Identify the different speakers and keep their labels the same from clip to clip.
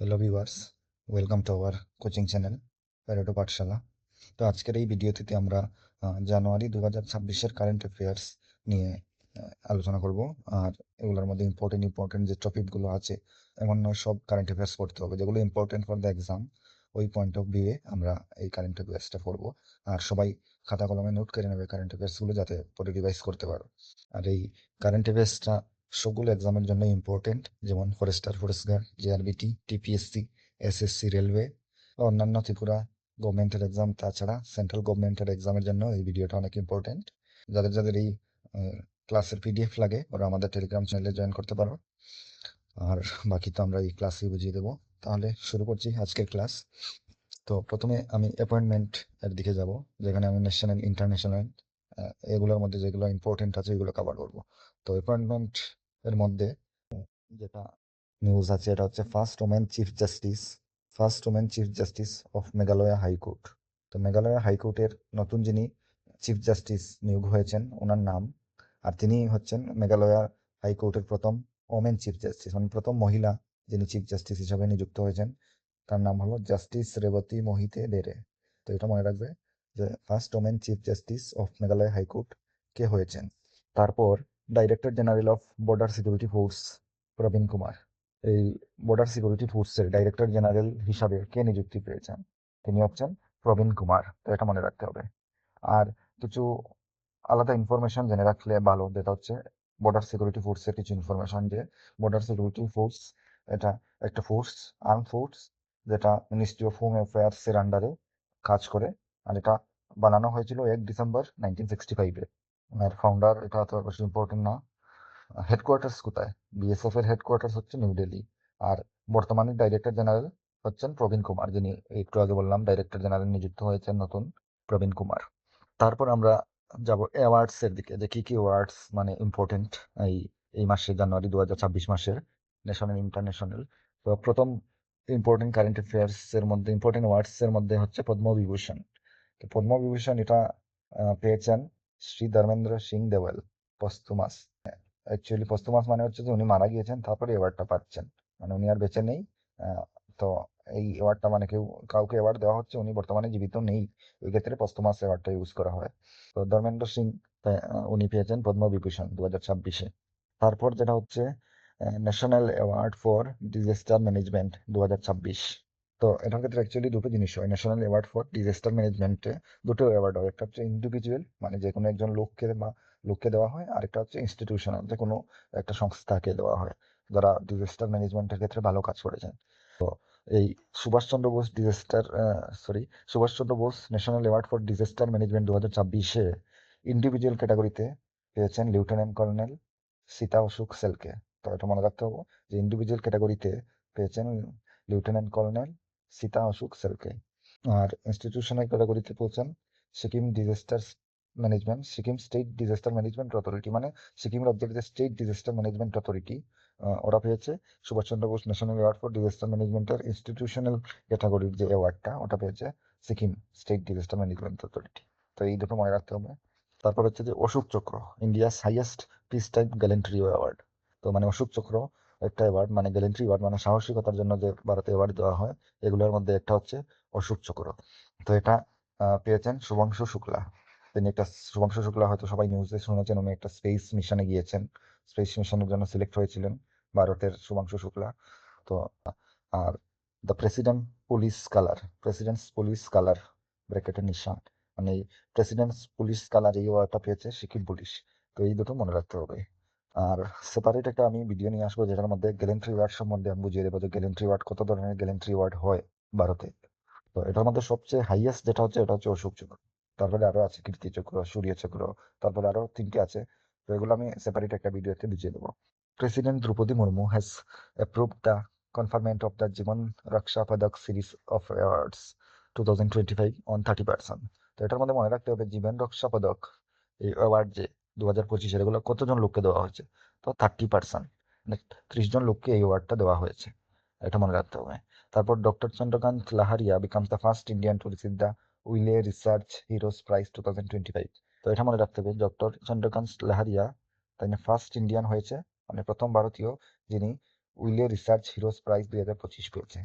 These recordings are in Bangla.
Speaker 1: Hello viewers, welcome to our coaching channel Pareto পাঠশালা। তো আজকের এই ভিডিওটিতে আমরা জানুয়ারি 2026-এর কারেন্ট অ্যাফেয়ার্স নিয়ে আলোচনা করব। আর এগুলোর মধ্যে ইম্পর্টেন্ট যে টপিকগুলো আছে, এমন নয় সব কারেন্ট অ্যাফেয়ার্স পড়তে হবে। যেগুলো ইম্পর্টেন্ট ফর দ্য এক্সাম, ওই পয়েন্ট অফ ভিউয়ে আমরা এই কারেন্ট অ্যাফেয়ার্সটা পড়বো। আর সবাই খাতা কলমে নোট করে নেবে কারেন্ট অ্যাফেয়ার্সগুলো, যাতে পরে রিভাইজ করতে পারো। আর এই কারেন্ট অ্যাফেয়ার্সটা সবগুলো এক্সামের জন্য ইম্পর্টেন্ট, যেমন forester, forest guard, JRBT, TPSC, SSC, railway, অন্যান্য ত্রিপুরা গভর্নমেন্টের এক্সাম, তাছাড়া সেন্ট্রাল গভর্নমেন্টের এক্সামের জন্য এই ভিডিওটা অনেক ইম্পর্টেন্ট। যাদের যাদের এই ক্লাসের পিডিএফ লাগে, ওরা আমাদের টেলিগ্রাম চ্যানেলে জয়েন করতে পারো। আর বাকি তো আমরা এই ক্লাসেই বুঝিয়ে দেবো। তাহলে শুরু করছি আজকের ক্লাস। তো প্রথমে আমি অ্যাপয়েন্টমেন্ট এর দিকে যাব, যেখানে আমি ন্যাশনাল, ইন্টারন্যাশনাল এগুলোর মধ্যে যেগুলো ইম্পর্টেন্ট আছে এগুলো কভার করবো। তো অ্যাপয়েন্টমেন্ট এর মধ্যে যেটা নিউজ আছে, এটা হচ্ছে first women chief justice of Meghalaya high court. তো মেঘালয়া হাইকোর্টের নতুন যিনি চিফ জাস্টিস নিয়োগ হয়েছেন, ওনার নাম, আর তিনি হচ্ছেন মেঘালয়া হাইকোর্টের প্রথম ওমেন চিফ জাস্টিস, মানে প্রথম মহিলা যিনি চিফ জাস্টিস হিসাবে নিযুক্ত হয়েছেন। তার নাম হলো জাস্টিস রেবতী মোহিতে ডেরে। তো এটা মনে রাখবে যে first women chief justice of Meghalaya high court কে হয়েছেন। তারপর director general of border security force Praveen Kumar. এই বর্ডার সিকিউরিটি ফোর্সের ডাইরেক্টর জেনারেল হিসাবে কে নিযুক্তি পেয়েছেন? তিনি হচ্ছেন প্রবীণ কুমার। তো এটা মনে রাখতে হবে। আর কিছু আলাদা ইনফরমেশন জেনে রাখলে ভালো, যেটা হচ্ছে বর্ডার সিকিউরিটি ফোর্সের কিছু ইনফরমেশন। যে বর্ডার সিকিউরিটি ফোর্স, এটা একটা ফোর্স, আর্ম ফোর্স, যেটা মিনিস্ট্রি অফ হোম অ্যাফেয়ার্স এর আন্ডারে কাজ করে। আর এটা বানানো হয়েছিল 1 ডিসেম্বর 1965-এ। এর ফাউন্ডার, এটা তো অবশ্যই ইম্পর্টেন্ট না। হেডকোয়ার্টার্স কোথায়? বিএসএফ এর হেডকোয়ার্টার্স হচ্ছে নিউ দিল্লি। আর বর্তমানে ডাইরেক্টর জেনারেল হচ্ছেন প্রবীণ কুমার, যিনি একটু আগে বললাম ডাইরেক্টর জেনারেল নিযুক্ত হয়েছেন নতুন, প্রবীণ কুমার। তারপর আমরা যাব অ্যাওয়ার্ডস এর দিকে, যে কি কি অ্যাওয়ার্ডস মানে ইম্পর্টেন্ট এই এই মাসে, জানুয়ারি 2026 মাসের, ন্যাশনাল, ইন্টারন্যাশনাল। তো প্রথম ইম্পর্টেন্ট কারেন্ট অ্যাফেয়ার্স এর মধ্যে, ইম্পর্টেন্ট অ্যাওয়ার্ডস এর মধ্যে হচ্ছে পদ্মবিভূষণ। তো পদ্মবিভূষণ এটা পেয়েছেন শ্রী ধর্মেন্দ্র সিং দেওয়াল, পস্তুমাস। অ্যাকচুয়ালি পস্তুমাস মানে হচ্ছে যে উনি মারা গিয়েছেন, তারপরে অ্যাওয়ার্ডটা পাচ্ছেন, মানে উনি আর বেঁচে নেই। আহ, তো এই অ্যাওয়ার্ডটা মানে কাউকে অ্যাওয়ার্ড দেওয়া হচ্ছে, উনি বর্তমানে জীবিত নেই, ওই ক্ষেত্রে পস্তুমাস অ্যাওয়ার্ডটা ইউজ করা হয়। তো ধর্মেন্দ্র সিং, উনি পেয়েছেন পদ্মবিভূষণ 2026-এ। তারপর যেটা হচ্ছে national award for disaster management 2026। তো এটার ক্ষেত্রে অ্যাকচুয়ালি দুটো জিনিস হয়। ন্যাশনাল অ্যাওয়ার্ড ফর ডিজাস্টার ম্যানেজমেন্টে দুটো অ্যাওয়ার্ড হয়, একটা হচ্ছে ইন্ডিভিজুয়াল, মানে যে কোনো একজন লোককে দেওয়া হয়, আর একটা হচ্ছে ইনস্টিটিউশনাল, যে কোনো একটা সংস্থাকে দেওয়া হয়, যারা ডিজাস্টার ম্যানেজমেন্টের ক্ষেত্রে ভালো কাজ করেছেন। এই Subhas Chandra Bose disaster Subhas Chandra Bose national award for disaster management 2026-এ ইন্ডিভিজুয়াল ক্যাটাগরিতে পেয়েছেন লেফটেন্যান্ট কর্নেল সীতা অশোক সেলকে। তো এটা মনে রাখতে হবে যে ইন্ডিভিজুয়াল ক্যাটাগরিতে পেয়েছেন লেফটেন্যান্ট কর্নেল সীতা অশোক সেলকে। আর ইনস্টিটিউশনাল ক্যাটাগরিতে পেয়েছেন Sikkim state disaster management authority, মানে সিকিম রাজ্যের যে স্টেট ডিজাস্টার ম্যানেজমেন্ট অথরিটি, ওরা পেয়েছে Subhash Chandra Bose national award for disaster ম্যানেজমেন্টের ইনস্টিটিউশনাল ক্যাটাগরির যে অ্যাওয়ার্ডটা, ওটা পেয়েছে Sikkim state disaster management authority. তো এই দুটো মনে রাখতে হবে। তারপর হচ্ছে যে Ashok Chakra, India's highest peace time gallantry award. তো মানে অশোক চক্র একটা অ্যাওয়ার্ড, মানে গ্যালেন্ট্রি অ্যাওয়ার্ড, মানে সাহসিকতার জন্য যে ভারতে অ্যাওয়ার্ড দেওয়া হয়, এগুলোর মধ্যে একটা হচ্ছে অশোক চক্র। তো এটা পেয়েছেন শুভাংশু শুক্লা। তিনি একটা, শুভাংশু শুক্লা হয়তো সবাই নিউজে শুনেছেন, উনি একটা স্পেস মিশনে গিয়েছেন, স্পেস মিশনের জন্য সিলেক্ট হয়েছিলেন ভারতের শুভাংশু শুক্লা। তো are the presidents police colour ব্র্যাকেটের নিশান, মানে এই প্রেসিডেন্টস পুলিশ কালার, এই ওয়ার্ডটা পেয়েছে সিকিম পুলিশ। তো এই দুটো মনে রাখতে হবে। আর সেপারেট একটা আমি ভিডিও নিয়ে আসবো, যেটার মধ্যে গ্যালেন্ট্রি ওয়ার্ড সম্বন্ধে আমি বুঝিয়ে দেবো, যে গ্যালেন্ট্রি ওয়ার্ড, কত ধরনের গ্যালেন্ট্রি ওয়ার্ড হয় ভারতে। তো এটার মধ্যে সবচেয়ে হাইয়েস্ট যেটা হচ্ছে, এটা হচ্ছে অশোক চক্র। তারপরে আরো আছে কীর্তি চক্র, সূর্য চক্র, তারপরে আরো 3টে আছে। তো এগুলো আমি সেপারেট একটা ভিডিওতে বুঝিয়ে দেবো। President Droupadi Murmu has approved the conferment of the Jeevan Raksha Padak series of awards 2025 on 30 person. তো এটার মধ্যে মনে রাখতে হবে, জীবন রক্ষা পদক এই অ্যাওয়ার্ড যে 2025-এর, এগুলো কতজন লোককে দেওয়া হয়েছে? তো 30 পার্সন, মানে 30 জন লোককে এই অ্যাওয়ার্ডটা দেওয়া হয়েছে। এটা মনে রাখতে হবে। তারপর doctor Chandrakant Lahariya becomes the first Indian to receive the Wiley research heroes prize 2025। তো এটা মনে রাখতে হবে, ডক্টর চন্দ্রকান্ত লাহারিয়া তাই না ফার্স্ট ইন্ডিয়ান হয়েছে, মানে প্রথম ভারতীয় যিনি উইলে রিসার্চ হিরোজ প্রাইজ 2025 পেয়েছে।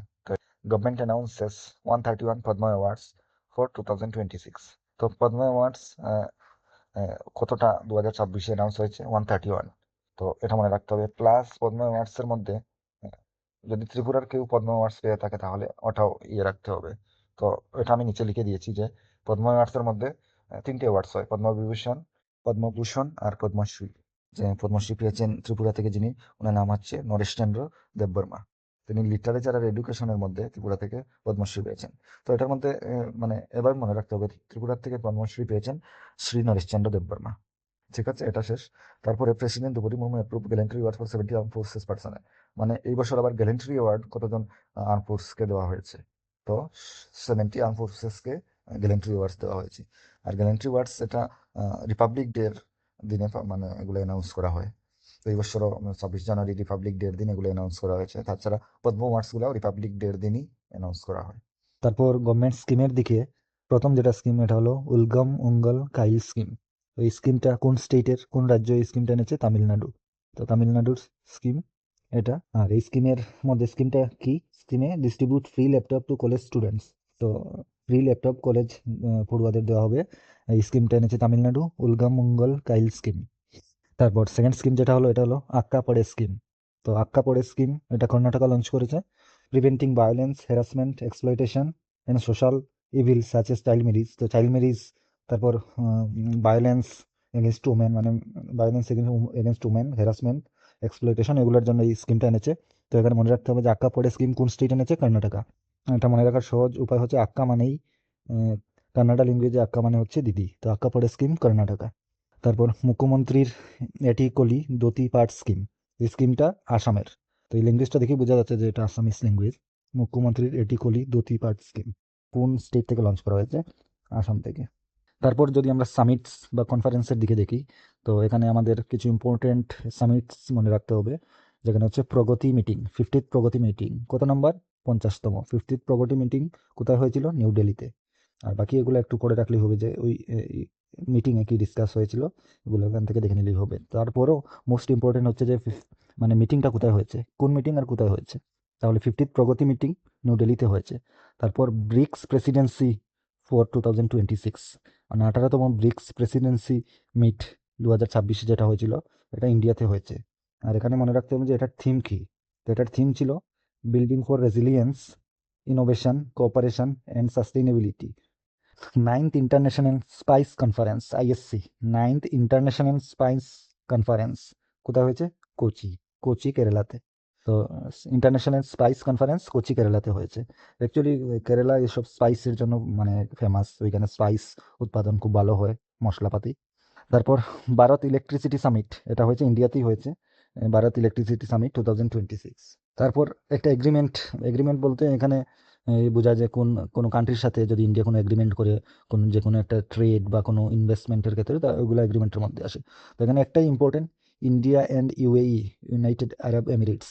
Speaker 1: গভর্নমেন্ট অ্যানাউন্সেস 131 পদ্ম অ্যাওয়ার্ডস ফর 2026। তো পদ্ম অ্যাওয়ার্ডস কতটা 2026 অ্যানাউন্স হয়েছে? 131। তো এটা মনে রাখতে হবে। প্লাস পদ্ম অ্যাওয়ার্ডস এর মধ্যে আহ, যদি ত্রিপুরার কেউ পদ্ম অ্যাওয়ার্ডস পেয়ে থাকে তাহলে ওটাও রাখতে হবে। তো এটা আমি নিচে লিখে দিয়েছি যে পদ্ম অ্যাওয়ার্ডস এর মধ্যে 3টে অ্যাওয়ার্ডস হয়, পদ্মবিভূষণ, পদ্মভূষণ আর পদ্মশ্রী। যে পদ্মশ্রী পেয়েছেন ত্রিপুরা থেকে যিনি, ওনার নাম হচ্ছে নরেশচন্দ্র দেববর্মা। তিনি লিটারেচার আর এডুকেশনের মধ্যে ত্রিপুরা থেকে পদ্মশ্রী পেয়েছেন। তো এটার মধ্যে মানে এবার মনে রাখতে হবে ত্রিপুরার থেকে পদ্মশ্রী পেয়েছেন শ্রী নরেশচন্দ্র দেববর্মা। ঠিক আছে, এটা শেষ। তারপরে president Droupadi Murmu approve gallantry award for 70 armed forces personnel. মানে এই বছর আবার গ্যালেন্ট্রি অ্যাওয়ার্ড কতজন আর্ম ফোর্সকে দেওয়া হয়েছে? তো 70 আর্ম ফোর্সেসকে গ্যালেন্ট্রি অ্যাওয়ার্ডস দেওয়া হয়েছে। আর গ্যালেন্ট্রি অ্যাওয়ার্ডস এটা রিপাবলিক ডের দিনে মানে এগুলো অ্যানাউন্স করা হয়। তো এই বছরও 26 জানুয়ারি রিপাবলিক ডের দিন এগুলো অ্যানাউন্স করা হয়েছে। তাছাড়া পদ্ম অ্যাওয়ার্ডসগুলো রিপাবলিক ডের দিনই অ্যানাউন্স করা হয়। তারপর গভর্নমেন্ট স্কিমের দিকে প্রথম যেটা স্কিম এটা হলো উলগম উঙ্গল কাইল স্কিম। তো এই স্কিমটা কোন স্টেটের, কোন রাজ্য এই স্কিমটা এনেছে? তামিলনাড়ু। তো তামিলনাড়ুর স্কিম এটা। আর এই স্কিমের মধ্যে স্কিমটা কি? স্কিমে distribute free laptop to college students. তো ফ্রি ল্যাপটপ কলেজ পড়ুয়াদের দেওয়া হবে। এই স্কিমটা এনেছে তামিলনাড়ু, উলগম মঙ্গল কাইল স্কিম। তারপর সেকেন্ড স্কিম যেটা হলো এটা হলো আক্কা পড়ে স্কিম। তো আক্কা পড়ে স্কিম এটা কর্ণাটকা লঞ্চ করেছে। Preventing violence, harassment, exploitation and social evil such as child marriage. তো চাইল্ড ম্যারিজ, তারপর ভায়োলেন্স এগেনস্ট উমেন, মানে violence against women, harassment, exploitation, এগুলোর জন্য এই স্কিমটা এনেছে। তো এখানে মনে রাখতে হবে যে আক্কা পড়ে স্কিম কোন স্টেট এনেছে? কর্ণাটকা। এটা মনে রাখার সহজ উপায় হচ্ছে আক্কা মানেই কান্নাডা ল্যাঙ্গুয়েজে আক্কা মানে হচ্ছে দিদি। তো আক্কা পড়ে স্কিম কর্ণাটকা। তারপর মুখ্যমন্ত্রীর এটি কলি দতি পাট স্কিম। এই স্কিমটা আসামের। তো এই ল্যাঙ্গুয়েজটা দেখে বোঝা যাচ্ছে যে এটা আসামিস ল্যাঙ্গুয়েজ। মুখ্যমন্ত্রীর এটি কলি দতি পাট স্কিম কোন স্টেট থেকে লঞ্চ করা হয়েছে? আসাম থেকে। তারপর যদি আমরা সামিটস বা কনফারেন্সের দিকে দেখি, তো এখানে আমাদের কিছু ইম্পর্টেন্ট সামিটস মনে রাখতে হবে। যেখানে হচ্ছে প্রগতি মিটিং, 50th প্রগতি মিটিং। কত নম্বর? 50তম। 50th প্রগতি মিটিং কোথায় হয়েছিল? নিউ দিল্লিতে। আর বাকি এগুলো একটু পড়ে রাখলেই হবে যে ওই মিটিংয়ে কি ডিসকাস হয়েছিল, এগুলো এখান থেকে দেখে নিলেই হবে। তারপরও মোস্ট ইম্পর্টেন্ট হচ্ছে যে মানে মিটিংটা কোথায় হয়েছে, কোন মিটিং আর কোথায় হয়েছে। তাহলে 50th প্রগতি মিটিং নিউ দিল্লিতে হয়েছে। তারপর ব্রিক্স প্রেসিডেন্সি ফর 2026, মানে 18তম ব্রিক্স প্রেসিডেন্সি মিট 2026 যেটা হয়েছিল, এটা ইন্ডিয়াতে হয়েছে। আর এখানে মনে রাখতে হবে যে এটার থিম কি। তো এটার থিম ছিল building for resilience, innovation, cooperation and sustainability. Ninth international spice conference, ISC. Ninth international spice conference কোথায় হয়েছে? কোচি। কোচি কেরালাতে। তো ইন্টারন্যাশনাল স্পাইস কনফারেন্স কোচি কেরালাতে হয়েছে। অ্যাকচুয়ালি কেরালা এসব স্পাইসের জন্য মানে ফেমাস। ওইখানে স্পাইস উৎপাদন খুব ভালো হয়, মশলাপাতি। তারপর ভারত ইলেকট্রিসিটি সামিট, এটা হয়েছে ইন্ডিয়াতেই হয়েছে। Bharat electricity summit 2026। তারপর একটা এগ্রিমেন্ট। এগ্রিমেন্ট বলতে এখানে বোঝায় যে কোনো কান্ট্রির সাথে যদি ইন্ডিয়া কোনো এগ্রিমেন্ট করে যে কোনো একটা ট্রেড বা কোনো ইনভেস্টমেন্টের ক্ষেত্রে, ওগুলো এগ্রিমেন্টের মধ্যে আসে। তো এখানে একটাই important, India and UAE, United Arab Emirates.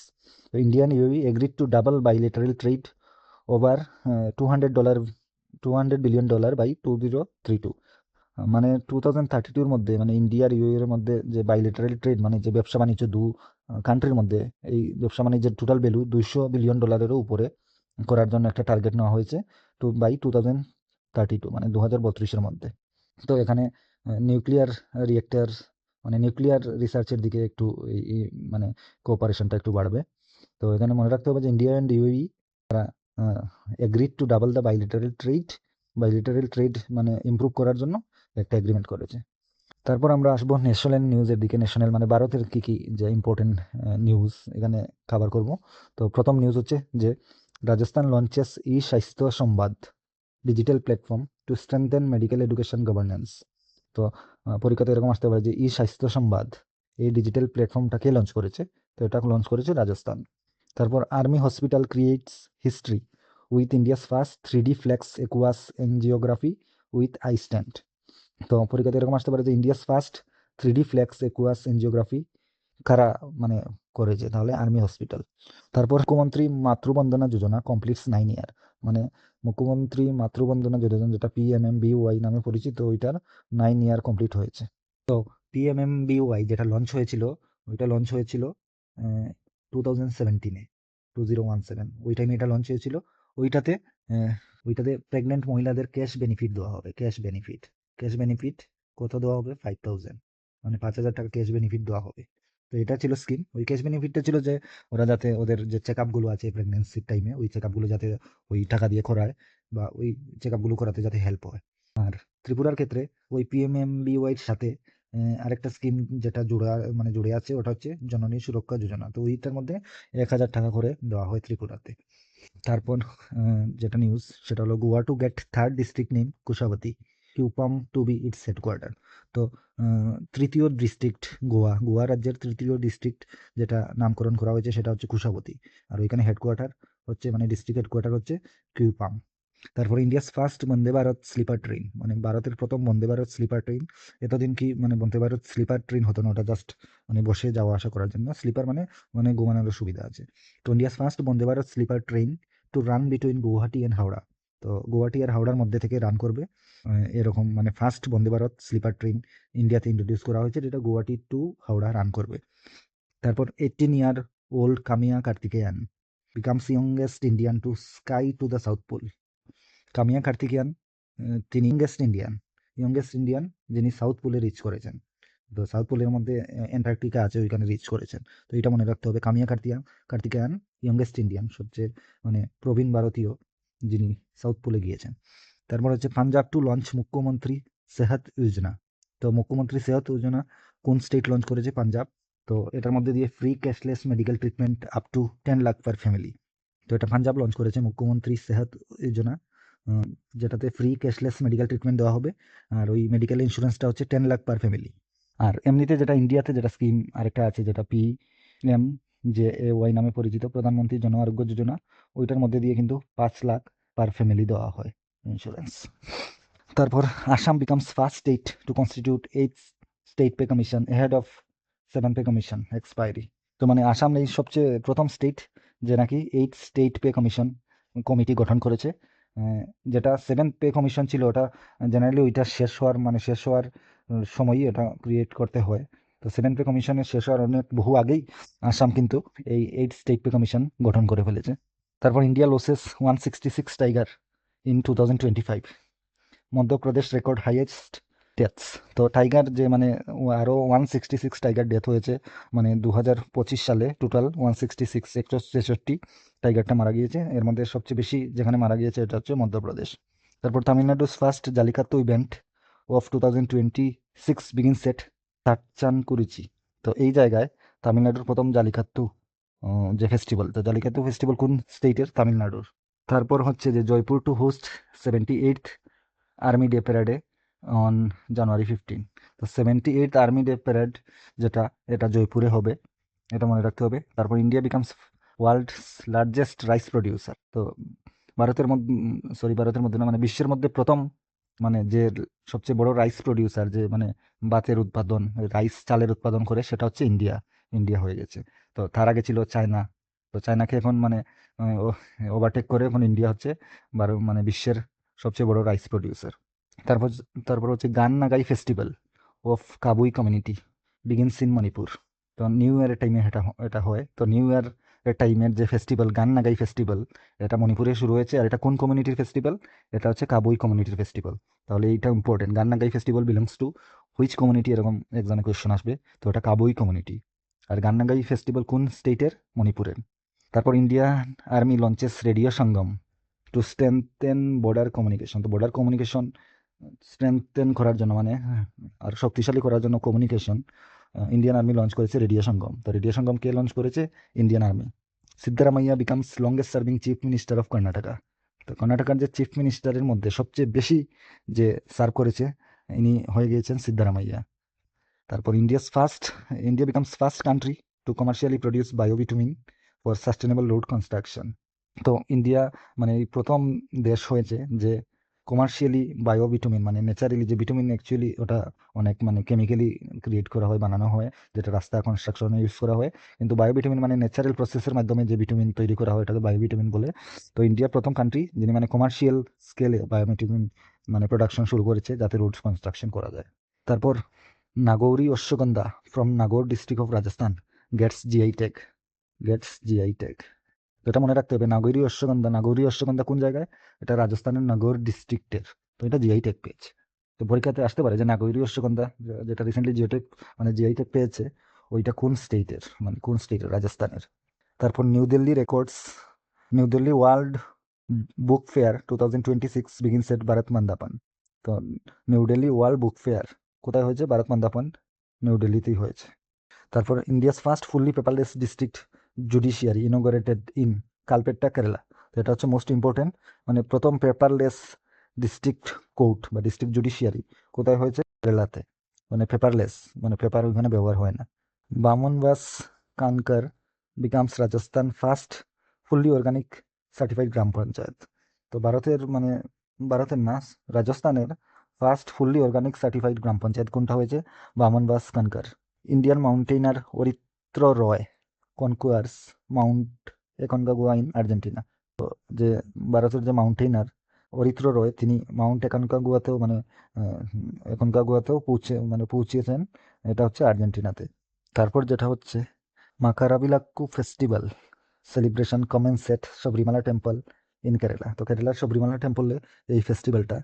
Speaker 1: তো India and UAE agreed to double bilateral trade over $200, $200 billion by 2032। মানে 2032-র মধ্যে, মানে ইন্ডিয়া আর ইউএই এর মধ্যে যে বাইলেটারাল ট্রেড, মানে যে ব্যবসা বাণিজ্য কান্ট্রির মধ্যে, এই ব্যবসা বাণিজ্যের টোটাল ভ্যালু $200 বিলিয়নেরও উপরে করার জন্য একটা টার্গেট নেওয়া হয়েছে বাই 2032, মানে 2032-এর মধ্যে। তো এখানে নিউক্লিয়ার রিয়েক্টর, মানে নিউক্লিয়ার রিসার্চের দিকে একটু মানে কোঅপারেশনটা একটু বাড়বে। তো এখানে মনে রাখতে হবে যে India and UAE agreed to double the bilateral trade. Bilateral trade মানে ইমপ্রুভ করার জন্য একটা এগ্রিমেন্ট করেছে। তারপর আমরা আসবো ন্যাশনাল নিউজের দিকে। ন্যাশনাল মানে ভারতের কি কি যে ইম্পর্টেন্ট নিউজ এখানে কভার করব। তো প্রথম নিউজ হচ্ছে যে রাজস্থান লঞ্চেস ই স্বাস্থ্য সংবাদ digital platform to strengthen medical education governance. তো পরীক্ষাতে এরকম আসতে পারে যে ই স্বাস্থ্য সংবাদ, এই ডিজিটাল প্ল্যাটফর্মটাকে লঞ্চ করেছে। তো এটা লঞ্চ করেছে রাজস্থান। তারপর army hospital creates history with India's first 3D flex aqueous angiography with I stand. তো পরীক্ষাতে এরকম আসতে পারে যে India's first 3D flex aqueous angiography কারা মানে করেছে? তাহলে আর্মি হসপিটাল। তারপর মুখ্যমন্ত্রী মাতৃবন্দনা যোজনা কমপ্লিটস 9 ইয়ার, মানে মুখ্যমন্ত্রী মাতৃবন্দনা যোজনা যেটা PMMBY নামে পরিচিত, ওইটার 9 ইয়ার কমপ্লিট হয়েছে। তো PMMBY যেটা লঞ্চ হয়েছিল, ওইটা লঞ্চ হয়েছিল 2017-এ 2017 ওই টাইমে এটা লঞ্চ হয়েছিল। ওইটাতে ওইটাতে প্রেগনেন্ট মহিলাদের ক্যাশ বেনিফিট দেওয়া হবে। ক্যাশ বেনিফিট কত দেওয়া হবে? 5,000, মানে 5,000 টাকা ক্যাশ বেনিফিট দেওয়া হবে। তো এটা ছিল স্কিম। ওই ক্যাশ বেনিফিটটা ছিল যে ওরা যাতে ওদের যে চেক আপগুলো আছে প্রেগনেন্সির টাইমে, ওই চেক আপগুলো যাতে ওই টাকা দিয়ে করায়, বা ওই চেক আপগুলো করাতে যাতে হেল্প হয়। আর ত্রিপুরার ক্ষেত্রে ওই পিএমএমবিওয়াইয়ের সাথে আরেকটা স্কিম যেটা জুড়ে আছে, ওটা হচ্ছে জননী সুরক্ষা যোজনা। তো ওইটার মধ্যে 1,000 টাকা করে দেওয়া হয় ত্রিপুরাতে। তারপর যেটা নিউজ সেটা হলো Goa to get third district name Kushavati, Quepem to be its headquarter. তো তৃতীয় ডিস্ট্রিক্ট গোয়া রাজ্যের তৃতীয় ডিস্ট্রিক্ট যেটা নামকরণ করা হয়েছে সেটা হচ্ছে কুশাবতী। আর ওইখানে হেডকোয়ার্টার হচ্ছে, মানে ডিস্ট্রিক্ট হেডকোয়ার্টার হচ্ছে কিউপাম। তারপর India's first Vande Bharat sleeper train, মানে ভারতের প্রথম বন্দে ভারত স্লিপার ট্রেন। এতদিন কি মানে বন্দে ভারত স্লিপার ট্রেন হতো না, ওটা জাস্ট মানে বসে যাওয়া আসা করার জন্য। স্লিপার মানে মানে ঘুমানোর সুবিধা আছে। তো India's first Vande Bharat sleeper train to run between Guwahati and Howrah. তো গুয়াহাটি আর হাওড়ার মধ্যে থেকে রান করবে। এরকম মানে first Vande Bharat sleeper train ইন্ডিয়াতে ইন্ট্রোডিউস করা হয়েছে, যেটা গুয়াহাটি টু হাওড়া রান করবে। তারপর 18 year old Kamya Karthikeyan becomes youngest Indian to ski to the South Pole. Kamya Karthikeyan তিনি ইয়ংগেস্ট ইন্ডিয়ান যিনি সাউথ পোলে রিচ করেছেন। তো সাউথ পোলের মধ্যে অ্যান্টার্কটিকা আছে, ওইখানে রিচ করেছেন। তো এটা মনে রাখতে হবে, কামিয়া কার্তিকেয়ান ইয়ংগেস্ট ইন্ডিয়ান, সবচেয়ে মানে প্রবীণ ভারতীয় যিনি সাউথ পোলে গিয়েছেন। তারপর হচ্ছে পাঞ্জাব টু লঞ্চ মুখ্যমন্ত্রী সেহত যোজনা। তো মুখ্যমন্ত্রী সেহত যোজনা কোন স্টেট লঞ্চ করেছে? পাঞ্জাব। তো এটার মধ্যে দিয়ে free cashless medical treatment up to 10 lakh per family. তো এটা পাঞ্জাব লঞ্চ করেছে মুখ্যমন্ত্রী সেহত যোজনা, যেটাতে ফ্রি ক্যাশলেস মেডিকেল ট্রিটমেন্ট দেওয়া হবে। আর ওই মেডিকেল ইন্স্যুরেন্সটা হচ্ছে 10 লাখ পার ফ্যামিলি। আর এমনিতে যেটা ইন্ডিয়াতে যেটা স্কিম আরেকটা আছে, যেটা পিএম যে ওয়াই নামে পরিচিত, প্রধানমন্ত্রী জন আরোগ্য যোজনা, ওইটার মধ্যে দিয়ে কিন্তু 5 লাখ পার ফ্যামিলি দেওয়া হয় ইন্স্যুরেন্স। তারপর Assam becomes first state to constitute 8 state pay commission head of 7 pay commission expiry. তো মানে আসাম এই সবচেয়ে প্রথম স্টেট যে নাকি 8 স্টেট পে কমিশন কমিটি গঠন করেছে। যেটা 7 পে কমিশন ছিল, ওটা জেনারেলি ওইটা শেষ হওয়ার সময়ই এটা ক্রিয়েট করতে হয়। তো 7 পে কমিশনের শেষ হওয়ার অনেক বহু আগেই আসাম কিন্তু এই 8 স্টেট পে কমিশন গঠন করে ফেলেছে। তারপর India losses 166 tiger in 2025, Madhya Pradesh record highest deaths. তো টাইগার যে মানে আরও 166 টাইগার ডেথ হয়েছে, মানে 2025 সালে টোটাল 166 163 টাইগারটা মারা গিয়েছে। এর মধ্যে সবচেয়ে বেশি যেখানে মারা গিয়েছে এটা হচ্ছে মধ্যপ্রদেশ। তারপর তামিলনাডুস ফার্স্ট জালিকাত্তু ইভেন্ট অফ 2026 বিগিনস এট তাচ্চানকুরিচি। তো এই জায়গায় তামিলনাড়ুর প্রথম জালিকাত্তু যে ফেস্টিভ্যাল, তো জালিকাত্তু ফেস্টিভ্যাল কোন স্টেটের? তামিলনাড়ুর। তারপর হচ্ছে যে Jaipur to host 78th Army Day প্যারেডে অন জানুয়ারি 15। তো 78th আর্মি ডে প্যারেড যেটা, এটা জয়পুরে হবে, এটা মনে রাখতে হবে। তারপর India becomes world's largest rice producer. তো ভারতের মধ্যে না, মানে বিশ্বের মধ্যে প্রথম মানে যে সবচেয়ে বড় রাইস প্রডিউসার, যে মানে ভাতের উৎপাদন, রাইস চালের উৎপাদন করে, সেটা হচ্ছে ইন্ডিয়া হয়ে গেছে। তো তার আগে ছিল চায়না। তো চায়নাকে এখন মানে ওভারটেক করে এখন ইন্ডিয়া হচ্ছে মানে বিশ্বের সবচেয়ে বড় রাইস প্রডিউসার। তারপর তারপর হচ্ছে গান Nagai festival of কাবুই community begins in Manipur. তো নিউ ইয়ারের টাইমে এটা হয়। তো নিউ ইয়ার টাইমের যে ফেস্টিভ্যাল, গান নাগাই ফেস্টিভ্যাল, এটা মণিপুরে শুরু হয়েছে। আর এটা কোন কমিউনিটির ফেস্টিভ্যাল? এটা হচ্ছে কাবুই কমিউনিটির ফেস্টিভ্যাল। তাহলে এইটা ইম্পর্টেন্ট, গান Nagai festival belongs to which community, এরকম এক্সামে কোয়েশ্চন আসবে। তো এটা কাবুই কমিউনিটি। আর গান নাগাই ফেস্টিভ্যাল কোন স্টেটের? মণিপুরের। তারপর ইন্ডিয়ান আর্মি লঞ্চেস রেডিও সঙ্গম টু স্ট্রেংথেন বর্ডার কমিউনিকেশন। তো বর্ডার কমিউনিকেশন স্ট্রেংথেন করার জন্য, মানে আর শক্তিশালী করার জন্য কমিউনিকেশন, ইন্ডিয়ান আর্মি লঞ্চ করেছে রেডিও সঙ্গম। তো রেডিও সঙ্গম কে লঞ্চ করেছে? Indian army. Siddaramaiah becomes longest serving chief minister of Karnataka. তো কর্ণাটকার যে চিফ মিনিস্টারের মধ্যে সবচেয়ে বেশি যে সার্ভ করেছে, ইনি হয়ে গিয়েছেন সিদ্ধারামাইয়া। তারপর India becomes first country to commercially produce biobitumen for sustainable road construction. তো ইন্ডিয়া মানে এই প্রথম দেশ হয়েছে যে কমার্শিয়ালি বায়োভিটামিন, মানে ন্যাচারালি যে ভিটামিন, অ্যাকচুয়ালি ওটা অনেক মানে কেমিক্যালি ক্রিয়েট করা হয়, বানানো হয়, যেটা রাস্তা কনস্ট্রাকশনে ইউজ করা হয়। কিন্তু বায়োভিটামিন মানে ন্যাচারাল প্রসেসের মাধ্যমে যে ভিটামিন তৈরি করা হয়, এটাকে বায়োভিটামিন বলে। তো ইন্ডিয়া প্রথম কান্ট্রি যিনি মানে কমার্শিয়াল স্কেলে বায়োভিটামিন মানে প্রোডাকশন শুরু করেছে, যাতে রোড কনস্ট্রাকশন করা যায়। তারপর Nagauri ashwagandha from Nagaur district of Rajasthan gets GI tag
Speaker 2: gets GI tag. তো এটা মনে রাখতে হবে, নাগৌরি অশ্বগন্ধা। নাগৌরি অশ্বগন্ধা কোন জায়গায়? এটা রাজস্থানের নাগৌর ডিস্ট্রিক্টের। তো এটা জিআই ট্যাগ পেয়েছে। তো পরীক্ষাতে আসতে পারে যে নাগৌরি অশ্বগন্ধা যেটা রিসেন্টলি জিও ট্যাগ মানে জিআই ট্যাগ পেয়েছে, ওইটা কোন স্টেটের, মানে কোন স্টেটের? রাজস্থানের। তারপর New Delhi records, New Delhi World Book Fair 2026 begins at Bharat Mandapam. তো New Delhi World Book Fair কোথায় হয়েছে? ভারত মন্দাপন, নিউ দিল্লিতেই হয়েছে। তারপর India's first fully paperless district judiciary inaugurated in Kalpetta, Kerala. তো এটা হচ্ছে মোস্ট ইম্পর্টেন্ট, মানে প্রথম পেপারলেস ডিস্ট্রিক্ট কোর্ট বা ডিস্ট্রিক্ট জুডিশিয়ারি কোথায় হয়েছে? কেরালাতে। মানে পেপারলেস, মানে পেপার ওইখানে ব্যবহার হয় না। Bamanwas Kankar becomes Rajasthan first fully organic certified gram panchayat. তো ভারতের মানে ভারতের না, রাজস্থানের first fully organic certified gram panchayat কোনটা হয়েছে? Bamanwas Kankar. Indian mountaineer Aritra Roy conquers Mount Aconcagua in Argentina. তো যে ভারতের যে মাউন্টেইনার অরিত্র রয়, তিনি মাউন্ট একনকাগুয়াতেও মানে একনকাগুয়াতেও পৌঁছিয়েছেন। এটা হচ্ছে আর্জেন্টিনাতে। তারপর যেটা হচ্ছে Makaravilakku festival celebration commences at Sabarimala temple in Kerala. তো কেরালার সবরিমালা টেম্পলে এই ফেস্টিভ্যালটা,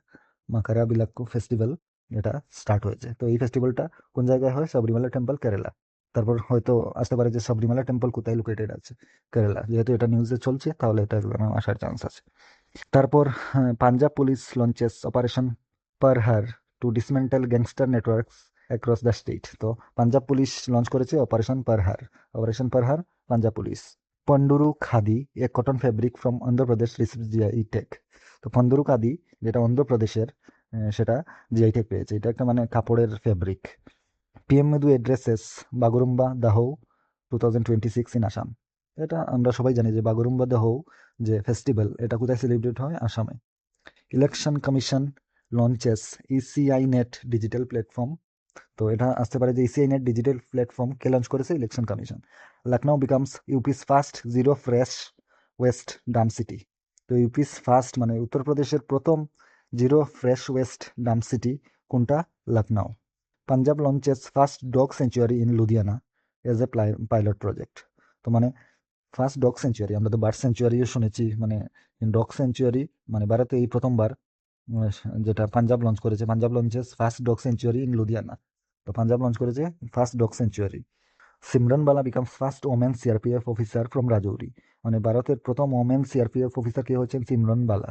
Speaker 2: মাকারাবিলাক্কু ফেস্টিভ্যাল, এটা স্টার্ট হয়েছে। তো এই ফেস্টিভ্যালটা কোন জায়গায় হয়? সবরিমালা টেম্পল, কেরালা। তারপর হয়তো আসতে পারে যে সবরিমালা টেম্পল কোথায় লোকেটেড আছে? কেরালা। যেহেতু এটা নিউজে চলছে, তাহলে এটা আসার চান্স আছে। তারপর Punjab police launches operation Prahaar to dismantle gangster networks across the state. তো পাঞ্জাব পুলিশ লঞ্চ করেছে operation Prahaar. Operation Prahaar, Punjab police. Ponduru khadi a cotton fabric from Andhra Pradesh receives GI tag. তো পন্ডুরু খাদি, যেটা অন্ধ্রপ্রদেশের, সেটা জিআই ট্যাগ পেয়েছে। এটা একটা মানে কাপড়ের fabric. PM Modi addresses Bagurumba Dwhou 2026 in Assam. এটা আমরা সবাই জানি যে বাগুরুম্বা দাহৌ যে ফেস্টিভ্যাল, এটা কোথায় সেলিব্রেট হয়? আসামে। Election Commission launches ECI net digital platform. তো এটা আসতে পারে যে ইসিআই নেট ডিজিটাল প্ল্যাটফর্ম কে লঞ্চ করেছে? Election Commission. Lucknow becomes UP's first zero fresh waste dump city. তো ইউপিস ফার্স্ট মানে উত্তরপ্রদেশের প্রথম zero fresh waste dump city কোনটা? Lucknow. Punjab launches first dog sanctuary in Ludhiana as a pilot project. তো মানে ফার্স্ট ডগ সেঞ্চুয়ারি, আমরা তো বার্ড সেঞ্চুয়ারিও শুনেছি, মানে ডগ সেঞ্চুয়ারি মানে ভারতে এই প্রথমবার যেটা পাঞ্জাব লঞ্চ করেছে। Punjab launches first dog sanctuary in Ludhiana. তো পাঞ্জাব লঞ্চ করেছে first dog century. Simran Bala becomes first women CRPF officer from Rajouri. মানে ভারতের প্রথম ওমেন সিআরপিএফ অফিসার কে হচ্ছেন? সিমরন বালা।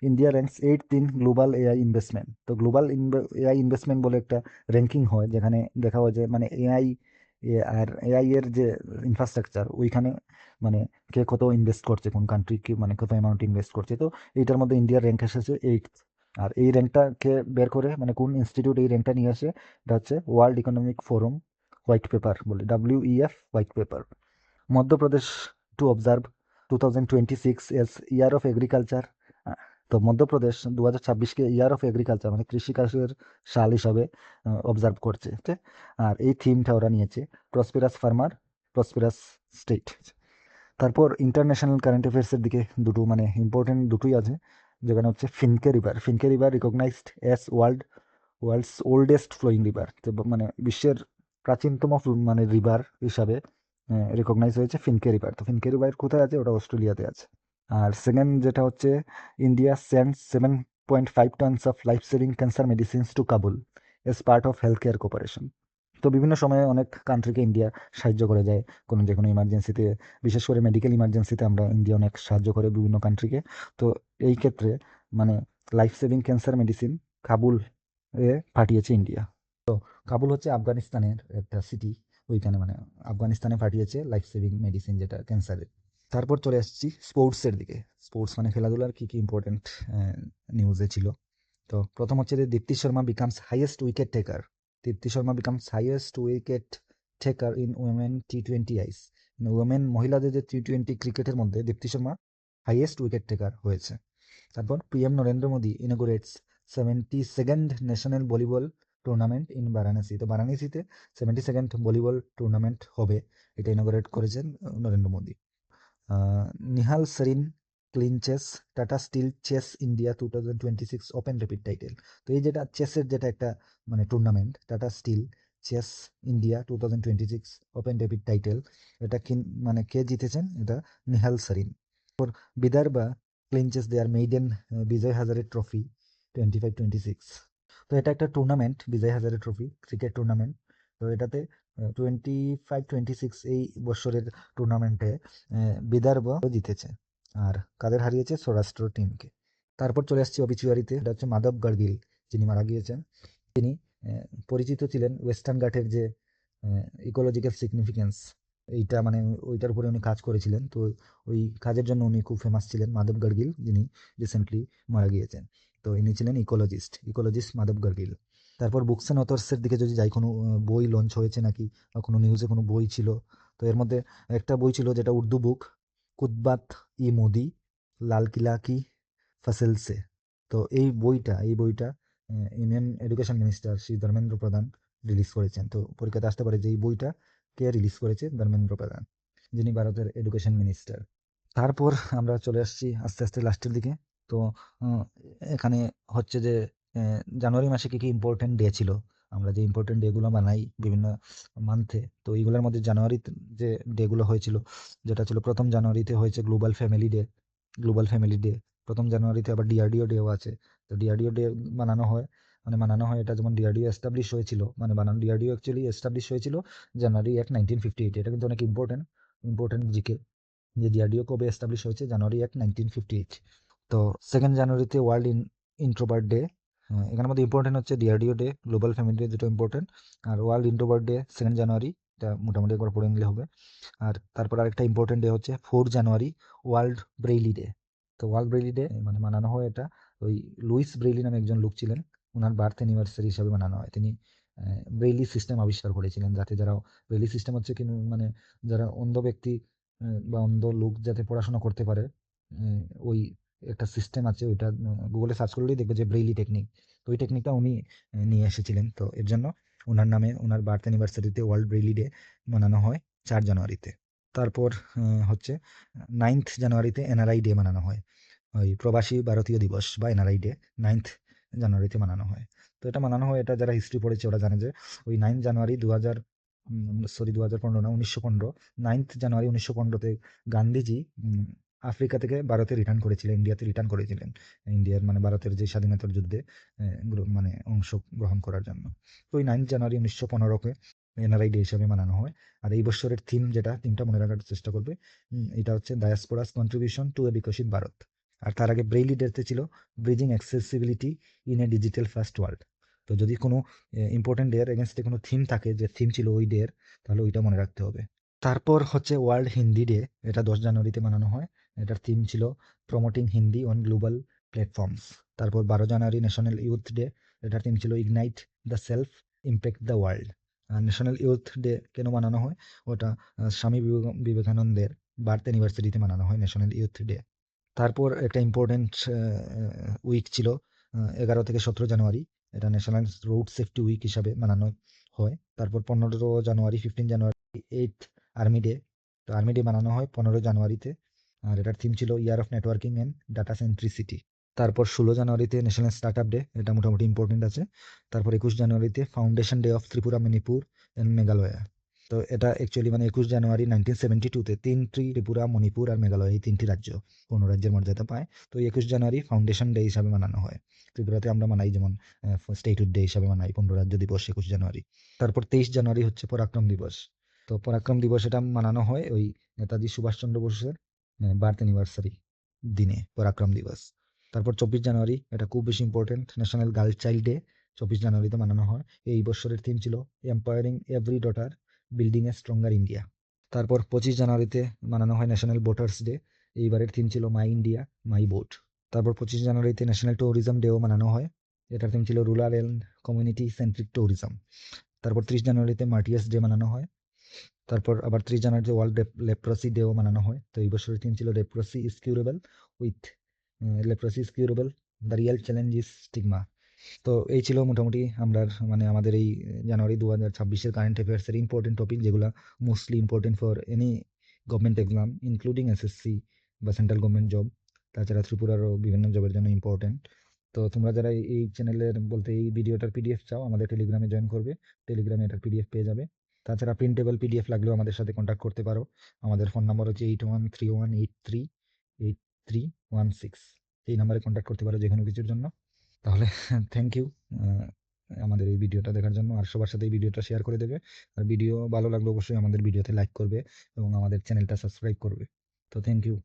Speaker 2: India ranks 8th in global AI investment. তো গ্লোবাল এআই ইনভেস্টমেন্ট বলে একটা র্যাঙ্কিং হয়, যেখানে দেখা হয় যে মানে এআই আর এআই এর যে ইনফ্রাস্ট্রাকচার, ওইখানে মানে কে কত ইনভেস্ট করছে, কোন কান্ট্রি কি মানে কত অ্যামাউন্ট ইনভেস্ট করছে। তো এইটার মধ্যে ইন্ডিয়ার র্যাঙ্ক এসেছে 8th। আর এই র্যাঙ্কটাকে বের করে মানে কোন ইনস্টিটিউট এই র্যাঙ্কটা নিয়ে আসে? এটা হচ্ছে world economic forum white paper বলে, WEF white paper. Madhya Pradesh to observe 2026 S year of agriculture. তো মধ্যপ্রদেশ 2026কে ইয়ার অফ এগ্রিকালচার মানে কৃষিকাজের সাল হিসাবে অবজার্ভ করছে। ঠিক? আর এই থিমটা ওরা নিয়েছে প্রসপেরাস ফার্মার, প্রসপেরাস স্টেট। তারপর ইন্টারন্যাশনাল কারেন্ট অ্যাফেয়ার্সের দিকে দুটো মানে ইম্পর্টেন্ট দুটোই আছে, যেখানে হচ্ছে Finke river. Finke river recognised as world's oldest flowing river. তো মানে বিশ্বের প্রাচীনতম মানে রিভার হিসাবে রিকগনাইজ হয়েছে ফিনকে রিভার। তো ফিনকে রিভার কোথায় আছে? ওটা অস্ট্রেলিয়াতে আছে। আর সেকেন্ড যেটা হচ্ছে India send 7.5 tons of life saving cancer medicines to Kabul as part of health care cooperation. তো বিভিন্ন সময়ে অনেক কান্ট্রিকে ইন্ডিয়া সাহায্য করে যায় কোনো যে কোনো ইমার্জেন্সিতে, বিশেষ করে মেডিকেল ইমার্জেন্সিতে আমরা ইন্ডিয়া অনেক সাহায্য করে বিভিন্ন কান্ট্রিকে। তো এই ক্ষেত্রে মানে life saving cancer medicine Kabul এ পাঠিয়েছে ইন্ডিয়া। কাবুল হচ্ছে আফগানিস্তানের একটা সিটি, ওইখানে মানে আফগানিস্তানে পাঠিয়েছে লাইফ সেভিং মেডিসিন, যেটা ক্যান্সারের। তারপর চলে আসছি স্পোর্টসের দিকে। স্পোর্টস মানে খেলাধুলার কি কি ইম্পর্টেন্ট নিউজে ছিল। তো প্রথম হচ্ছে যে Deepti Sharma becomes highest wicket taker. Deepti Sharma becomes highest wicket taker in women T20 আইস। ওমেন মহিলাদের যে T20 ক্রিকেটের মধ্যে Deepti Sharma highest wicket taker হয়েছে। তারপর PM Narendra Modi inaugurates 72nd national volleyball tournament in Varanasi. তো বারাণসীতে 72nd ভলিবল টুর্নামেন্ট হবে, এটা ইনোগ্রেট করেছেন Narendra Modi. Nihal Sarin clinches Tata steel chess India 2026 open rapid title. তো এই যেটা চেসের যেটা একটা মানে tournament, Tata steel chess India 2026 open David title, এটা মানে কে জিতেছেন? এটা নিহাল সরিন। বিদর্ভা ক্লিনচেস দেয়ার মেইডেন বিজয় হাজারে ট্রফি 25-26। তো এটা একটা tournament, Vijay Hazare trophy cricket tournament. তো এটাতে 25-26 এই বছরের টুর্নামেন্টে বিদর্ভ জিতেছে। আর কাদের হারিয়েছে? সৌরাষ্ট্র টিমকে। তারপর চলে আসছি অবিচুয়ারিতে, এটা হচ্ছে মাধব গাডগিল, যিনি মারা গিয়েছেন। তিনি পরিচিত ছিলেন ওয়েস্টার্ন ঘাটের যে ইকোলজিক্যাল সিগনিফিকেন্স, এইটা মানে ওইটার উপরে উনি কাজ করেছিলেন। তো ওই কাজের জন্য উনি খুব ফেমাস ছিলেন, মাধব গাডগিল, যিনি রিসেন্টলি মারা গিয়েছেন। তো ইনি ছিলেন ইকোলজিস্ট মাধব গাডগিল। তারপর বুকস অ্যান্ড অথর্সের দিকে যদি যাই, কোনো বই লঞ্চ হয়েছে নাকি বা কোনো নিউজে কোনো বই ছিল, তো এর মধ্যে একটা বই ছিল যেটা উর্দু বুক, কুতবাত ই মোদি লাল কিলা কি ফসল সে। তো এই বইটা union education minister Shri Dharmendra প্রধান রিলিজ করেছেন। তো পরীক্ষাতে আসতে পারে যে এই বইটা কে রিলিজ করেছে? ধর্মেন্দ্র প্রধান, যিনি ভারতের এডুকেশন মিনিস্টার। তারপর আমরা চলে আসছি আস্তে আস্তে লাস্টের দিকে। তো এখানে হচ্ছে যে জানুয়ারি মাসে কি কি ইম্পর্টেন্ট ডে ছিল, আমরা যে ইম্পর্টেন্ট ডেগুলো বানাই বিভিন্ন মান্থে, তো এইগুলোর মধ্যে জানুয়ারিতে যে ডেগুলো হয়েছিল, যেটা ছিল 1 জানুয়ারিতে হয়েছে গ্লোবাল ফ্যামিলি ডে। 1 জানুয়ারিতে আবার ডিআরডিও ডেও আছে। তো ডিআরডিও ডে মানানো হয় এটা, যেমন ডিআরডিও এস্টাবলিশ হয়েছিল, মানে বানানো ডিআরডিও অ্যাকচুয়ালি এস্টাবলিশ হয়েছিল জানুয়ারি 1, 1958। এটা কিন্তু অনেক ইম্পর্টেন্ট জিকে, যে ডিআরডিও কবে এস্টাবলিশ হয়েছে? জানুয়ারি 1, 1958। তো 2 জানুয়ারিতে ওয়ার্ল্ড ইন্ট্রোভার্ট ডে। এখানের মধ্যে ইম্পর্টেন্ট হচ্ছে DRDO day, global family day যেটা ইম্পর্টেন্ট, আর ওয়ার্ল্ড ইন্ট্রোভার্ট ডে 2 জানুয়ারি, এটা মোটামুটি একবার পড়ে নিলে হবে। আর তারপর আরেকটা ইম্পর্টেন্ট ডে হচ্ছে 4 জানুয়ারি, ওয়ার্ল্ড ব্রেইলি ডে। তো ওয়ার্ল্ড ব্রেইলি ডে মানে মানানো হয় এটা, ওই লুইস ব্রেইলি নামে একজন লোক ছিলেন, ওনার বার্থ অ্যানিভার্সারি হিসাবে মানানো হয়। তিনি ব্রেইলি সিস্টেম আবিষ্কার করেছিলেন, যাতে যারা ব্রেইলি সিস্টেম হচ্ছে কিন্তু মানে যারা অন্ধ ব্যক্তি বা অন্ধ লোক যাতে পড়াশোনা করতে পারে, ওই একটা সিস্টেম আছে, ওইটা গুগলে সার্চ করলেই দেখবে যে ব্রেইলি টেকনিক। তো ওই টেকনিকটা উনি নিয়ে এসেছিলেন। তো এর জন্য ওনার নামে ওনার বার্থ অ্যানিভার্সারিতে ওয়ার্ল্ড ব্রেইলি ডে মানানো হয় 4 জানুয়ারিতে। তারপর হচ্ছে 9th জানুয়ারিতে এনআরআই ডে মানানো হয়, ওই প্রবাসী ভারতীয় দিবস বা এনআরআই ডে 9th জানুয়ারিতে মানানো হয়। তো এটা মানানো হয়, এটা যারা হিস্ট্রি পড়েছে ওরা জানে যে ওই 9 জানুয়ারি 2015 না 1915, 9th জানুয়ারি 1915তে গান্ধীজি আফ্রিকা থেকে ভারতে রিটার্ন করেছিলেন, ইন্ডিয়াতে রিটার্ন করেছিলেন, ইন্ডিয়ার মানে ভারতের যে স্বাধীনতার যুদ্ধে মানে অংশগ্রহণ করার জন্য। তো ওই 9 জানুয়ারি 1915কে এনআরআই ডে হিসাবে মানানো হয়। আর এই বছরের থিমটা মনে রাখার চেষ্টা করবে, এটা হচ্ছে ডায়াসপোরাস কন্ট্রিবিউশন টু এ বিকশিত ভারত। আর তার আগে ব্রেইলি ডেতে ছিল bridging accessibility in a digital first world. তো যদি কোনো ইম্পর্টেন্ট ডে এর এগেনস্টে কোনো থিম থাকে, যে থিম ছিল ওই ডে এর, তাহলে ওইটা মনে রাখতে হবে। তারপর হচ্ছে ওয়ার্ল্ড হিন্দি ডে, এটা 10 জানুয়ারিতে মানানো হয়। এটার থিম ছিল promoting Hindi on global platforms. তারপর 12 জানুয়ারি ন্যাশনাল ইউথ ডে, এটার থিম ছিল ignite the self, impact the world. আর ন্যাশনাল ইউথ ডে কেন মানানো হয়? ওটা স্বামী বিবেকানন্দের বার্থ অ্যানিভার্সারিতে মানানো হয় ন্যাশনাল ইউথ ডে। তারপর একটা ইম্পর্টেন্ট উইক ছিল 11 থেকে 17 জানুয়ারি, এটা ন্যাশনাল রোড সেফটি উইক হিসাবে মানানো হয়। তারপর 15 January 15 January 8th army day. তো আর্মি ডে মানানো হয় 15 জানুয়ারিতে, আর এটার থিম ছিল year of networking and data centricity. তারপর 16 জানুয়ারিতে ন্যাশনাল স্টার্ট আপ ডে, এটা মোটামুটি ইম্পর্টেন্ট আছে। তারপর 21 জানুয়ারিতে foundation day of Tripura, Manipur and Meghalaya. তো এটা অ্যাকচুয়ালি মানে 21 জানুয়ারি 1972-তে 3টি ত্রিপুরা, মণিপুর আর মেঘালয়, এই 3টি রাজ্য পূর্ণ রাজ্যের মর্যাদা পায়। তো 21 জানুয়ারি ফাউন্ডেশন ডে হিসাবে মানানো হয়। ত্রিপুরাতে আমরা মানাই যেমন স্টেটহুড ডে হিসাবে মানাই পূর্ণ রাজ্য দিবস 21 জানুয়ারি। তারপর 23 জানুয়ারি হচ্ছে পরাক্রম দিবস। তো পরাক্রম দিবস এটা মানানো হয় ওই নেতাজি সুভাষচন্দ্র বোসের বার্থ অ্যানিভার্সারি দিনে, পরাক্রম দিবস। তারপর 24 জানুয়ারি, এটা খুব বেশি important, national girl child day 24 জানুয়ারিতে মানানো হয়। এই বছরের থিম ছিল এম্পায়ারিং এভরি ডটার, বিল্ডিং এ স্ট্রঙ্গার ইন্ডিয়া। তারপর 25 জানুয়ারিতে মানানো হয় ন্যাশনাল ভোটার্স ডে, এইবারের থিম ছিল মাই ইন্ডিয়া মাই ভোট। তারপর 25 জানুয়ারিতে ন্যাশনাল ট্যুরিজম ডেও মানানো হয়, এটার থিম ছিল rural and community centric tourism. তারপর 30 জানুয়ারিতে মার্টিয়ার্স ডে মানানো হয়। তারপর আবার 30 জানুয়ারিতে ওয়ার্ল্ড লেপ্রসি ডেও মানানো হয়। তো এই বছরের থিম ছিল leprosy is curable with leprosy is curable, the real challenge is stigma. তো এই ছিল মোটামুটি আমরা মানে আমাদের এই জানুয়ারি 2026-এর কারেন্ট অ্যাফেয়ার্সের ইম্পর্টেন্ট টপিক, যেগুলো mostly important for any government exam including SSC বা সেন্ট্রাল গভর্নমেন্ট জব। তাছাড়া ত্রিপুরারও বিভিন্ন জবের জন্য ইম্পর্টেন্ট। তো তোমরা যারা এই চ্যানেলের বলতে এই ভিডিওটার পিডিএফ চাও আমাদের টেলিগ্রামে জয়েন করবে, টেলিগ্রামে এটার পিডিএফ পেয়ে যাবে। তাছাড়া প্রিন্টেবল পিডিএফ লাগলেও আমাদের সাথে কন্ট্যাক্ট করতে পারো। আমাদের ফোন নাম্বার হচ্ছে 8131838316। এই নাম্বারে কন্ট্যাক্ট করতে পারো যে কোনো কিছুর জন্য। তাহলে থ্যাংক ইউ আমাদের এই ভিডিওটা দেখার জন্য, আর সবার সাথে এই ভিডিওটা শেয়ার করে দেবে। আর ভিডিও ভালো লাগলে অবশ্যই আমাদের ভিডিওতে লাইক করবে এবং আমাদের চ্যানেলটা সাবস্ক্রাইব করবে। তো থ্যাংক ইউ।